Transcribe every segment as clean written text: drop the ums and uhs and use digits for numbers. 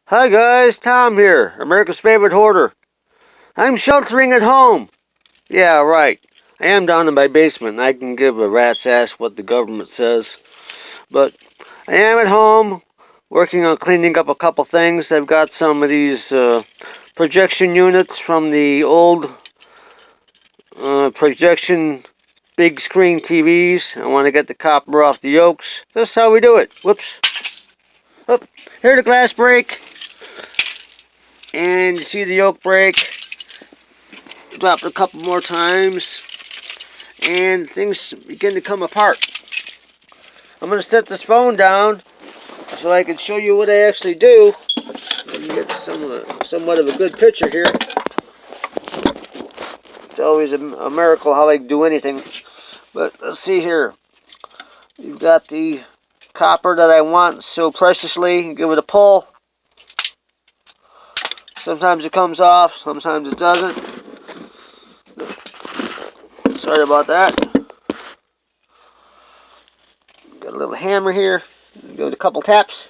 Hi guys, Tom here, America's favorite hoarder. I'm sheltering at home. Yeah, right. I am down in my basement. I can give a rat's ass what the government says. But I am at home, working on cleaning up a couple things. I've got some of these projection units from the old projection big screen TVs. I want to get the copper off the yokes. That's how we do it. Whoops. Oh, here the glass break. And you see the yoke break. Drop it a couple more times. And things begin to come apart. I'm going to set this phone down so I can show you what I actually do. And get somewhat of a good picture here. It's always a miracle how I do anything. But let's see here. You've got the copper that I want so preciously. Give it a pull. Sometimes it comes off, sometimes it doesn't. Sorry about that. Got a little hammer here. Give it a couple taps.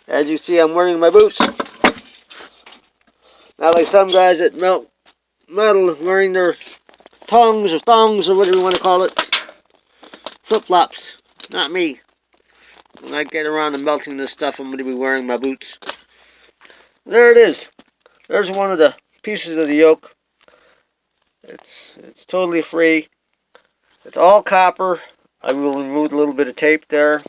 As you see, I'm wearing my boots. Not like some guys that melt metal wearing their tongs or thongs or whatever you want to call it. Flip-flops. Not me. When I get around to melting this stuff, I'm going to be wearing my boots. There it is. There's one of the pieces of the yoke. It's totally free. It's all copper. I will remove a little bit of tape there.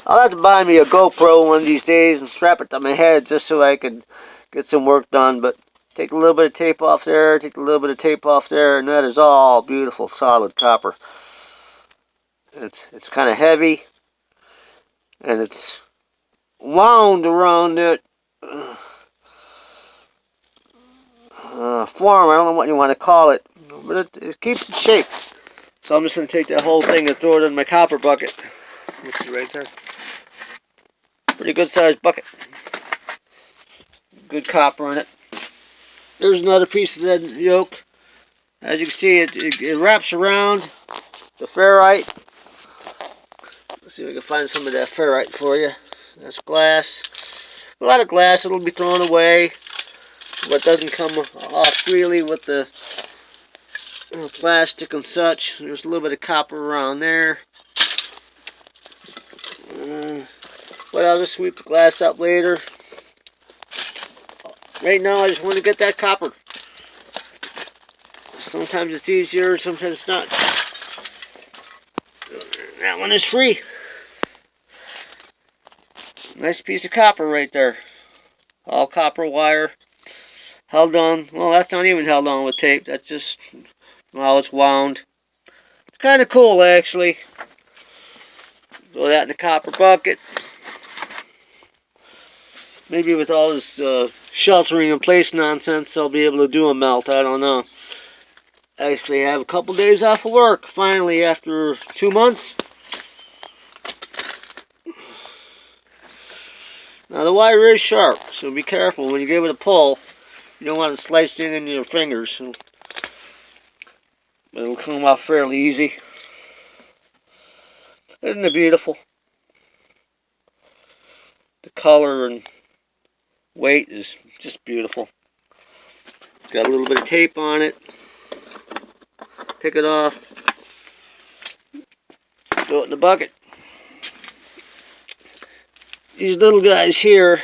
I'll have to buy me a GoPro one of these days and strap it to my head just so I can get some work done. But take a little bit of tape off there, take a little bit of tape off there, and that is all beautiful solid copper. It's kind of heavy, and it's wound around it. Form, I don't know what you want to call it, but it keeps its shape. So I'm just going to take that whole thing and throw it in my copper bucket, which is right there. Pretty good sized bucket. Good copper in it. There's another piece of that yoke. As you can see, it wraps around the ferrite. Let's see if we can find some of that ferrite for you. That's glass. A lot of glass, it'll be thrown away. What doesn't come off freely with the plastic and such. There's a little bit of copper around there. But I'll just sweep the glass up later. Right now I just want to get that copper. Sometimes it's easier, sometimes it's not. That one is free. Nice piece of copper right there. All copper wire. Held on. Well, that's not even held on with tape. That's just, well, it's wound. It's kind of cool, actually. Throw that in the copper bucket. Maybe with all this sheltering in place nonsense, I'll be able to do a melt. I don't know. Actually, I have a couple days off of work, finally, after 2 months. Now, the wire is sharp, so be careful when you give it a pull. You don't want it sliced in into your fingers. It'll come off fairly easy. Isn't it beautiful? The color and weight is just beautiful. It's got a little bit of tape on it. Pick it off. Throw it in the bucket. These little guys here,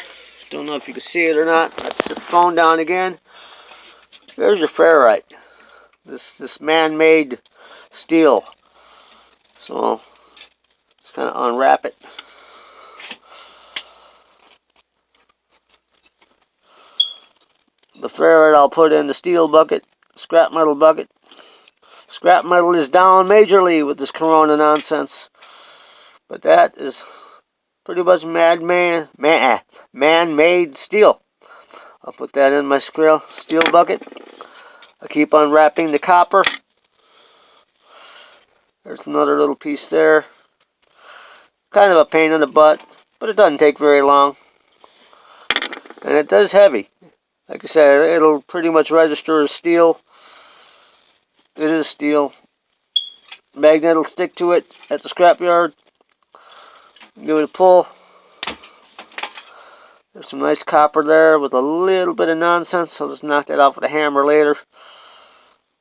don't know if you can see it or not. Let's set the phone down again. There's your ferrite. This man-made steel. So just kind of unwrap it. The ferrite I'll put in the steel bucket, scrap metal bucket. Scrap metal is down majorly with this corona nonsense. But that is pretty much man-made steel. I'll put that in my steel bucket. I keep unwrapping the copper. There's another little piece there. Kind of a pain in the butt, but it doesn't take very long. And it does heavy. Like I said, it'll pretty much register as steel. It is steel. Magnet will stick to it at the scrapyard. Give it a pull. There's some nice copper there with a little bit of nonsense. I'll just knock that off with a hammer later.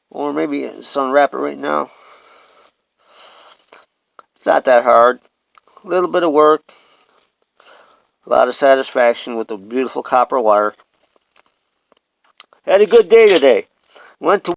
Or maybe just unwrap it right now. It's not that hard. A little bit of work. A lot of satisfaction with the beautiful copper wire. Had a good day today. Went to